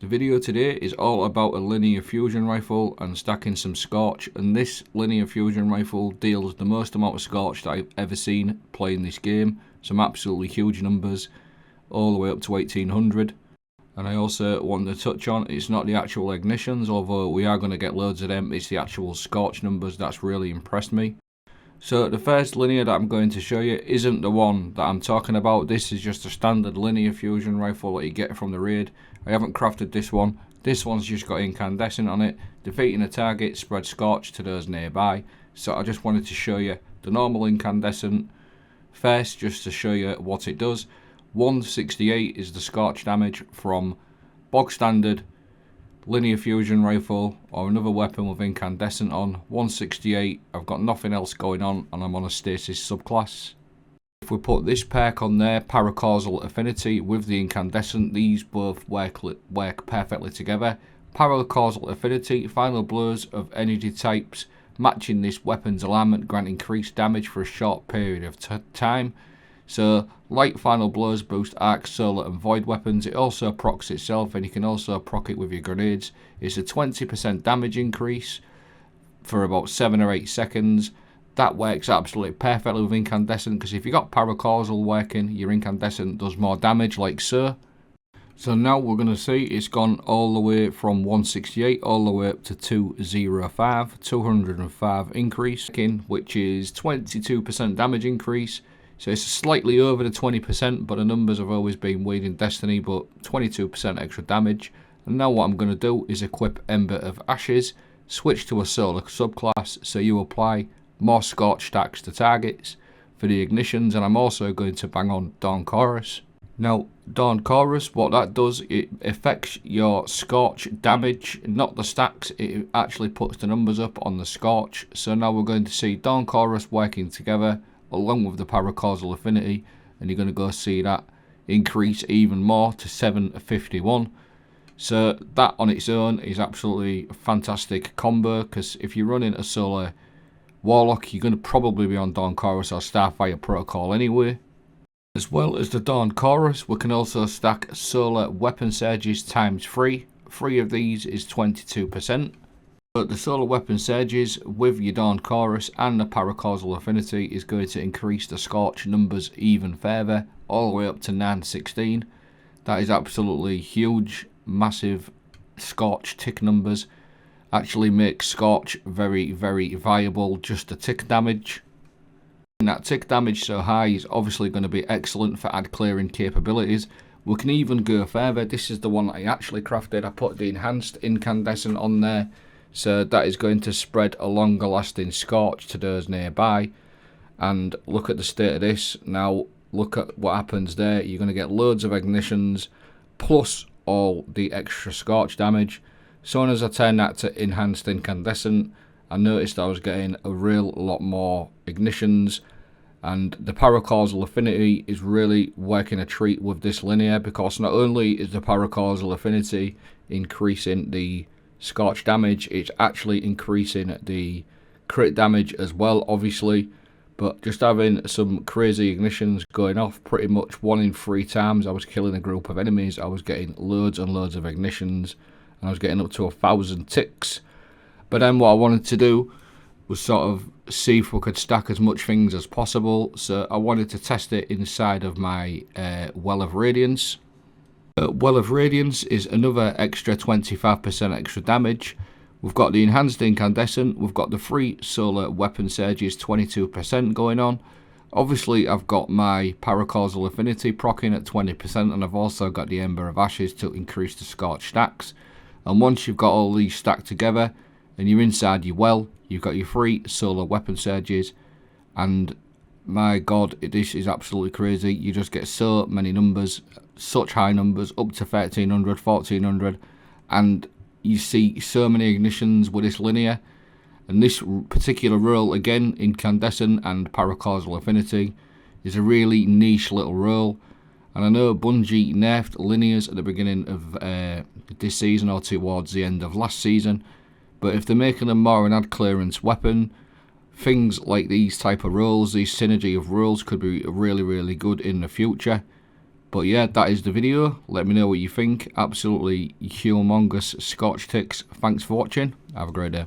The video today is all about a linear fusion rifle and stacking some Scorch, and this linear fusion rifle deals the most amount of Scorch that I've ever seen playing this game. Some absolutely huge numbers, all the way up to 1800. And I also want to touch on, it's not the actual ignitions, although we are going to get loads of them, it's the actual Scorch numbers that's really impressed me. So the first linear that I'm going to show you isn't the one that I'm talking about. This is just a standard linear fusion rifle that you get from the raid. I haven't crafted this one. This one's just got Incandescent on it. Defeating a target spreads Scorch to those nearby. So I just wanted to show you the normal Incandescent first, just to show you what it does. 168 is the Scorch damage from bog standard linear fusion rifle or another weapon with Incandescent on. 168, I've got nothing else going on and I'm on a stasis subclass. If we put this perk on there, paracausal affinity with the Incandescent, these both work perfectly together. Paracausal affinity, final blows of energy types matching this weapon's alignment grant increased damage for a short period of time. So light final blows boost arc, solar and void weapons. It also procs itself, and you can also proc it with your grenades. It's a 20% damage increase for about 7 or 8 seconds. That works absolutely perfectly with Incandescent, because if you got paracausal working, your Incandescent does more damage like so. So now we're going to see it's gone all the way from 168 all the way up to 205, 205 increase, which is 22% damage increase. So it's slightly over the 20%, but the numbers have always been weird in Destiny, but 22% extra damage. And now what I'm going to do is equip Ember of Ashes, switch to a solar subclass, so you apply more Scorch stacks to targets for the ignitions, and I'm also going to bang on Dawn Chorus. Now, Dawn Chorus, what that does, it affects your Scorch damage, not the stacks, it actually puts the numbers up on the Scorch. So now we're going to see Dawn Chorus working together along with the paracausal affinity, and you're going to go see that increase even more to 751. So that on its own is absolutely a fantastic combo, because if you're running a solar Warlock, you're going to probably be on Dawn Chorus or Starfire Protocol anyway. As well as the Dawn Chorus, we can also stack solar weapon surges times 3. 3 of these is 22%. But the solar weapon surges with your Dawn Chorus and the paracausal affinity is going to increase the Scorch numbers even further, all the way up to 916. That is absolutely huge, massive Scorch tick numbers. Actually makes Scorch very, very viable just to tick damage. And that tick damage so high is obviously going to be excellent for ad clearing capabilities. We can even go further. This is the one that I actually crafted. I put the enhanced Incandescent on there. So that is going to spread a longer lasting Scorch to those nearby. And look at the state of this. Now look at what happens there. You're going to get loads of ignitions plus all the extra Scorch damage. As soon as I turned that to enhanced Incandescent, I noticed I was getting a real lot more ignitions, and the paracausal affinity is really working a treat with this linear, because not only is the paracausal affinity increasing the Scorch damage, it's actually increasing the crit damage as well, obviously. But just having some crazy ignitions going off pretty much 1 in 3 times I was killing a group of enemies, I was getting loads and loads of ignitions, and I was getting up to 1,000 ticks. But then what I wanted to do was sort of see if we could stack as much things as possible. So I wanted to test it inside of my Well of Radiance. Well of Radiance is another extra 25% extra damage. We've got the enhanced Incandescent, we've got the free solar weapon surges 22% going on. Obviously I've got my paracausal affinity proccing at 20%, and I've also got the Ember of Ashes to increase the Scorch stacks. And once you've got all these stacked together and you're inside your well, you've got your free solar weapon surges, and my god, this is absolutely crazy. You just get so many numbers, such high numbers, up to 1300, 1400, and you see so many ignitions with this linear. And this particular role, again, Incandescent and paracausal affinity, is a really niche little role. And I know Bungie nerfed linears at the beginning of this season or towards the end of last season, but if they're making them more an ad clearance weapon, things like these type of roles, these synergy of roles, could be really, really good in the future. But yeah, that is the video. Let me know what you think. Absolutely humongous Scorch ticks. Thanks for watching. Have a great day.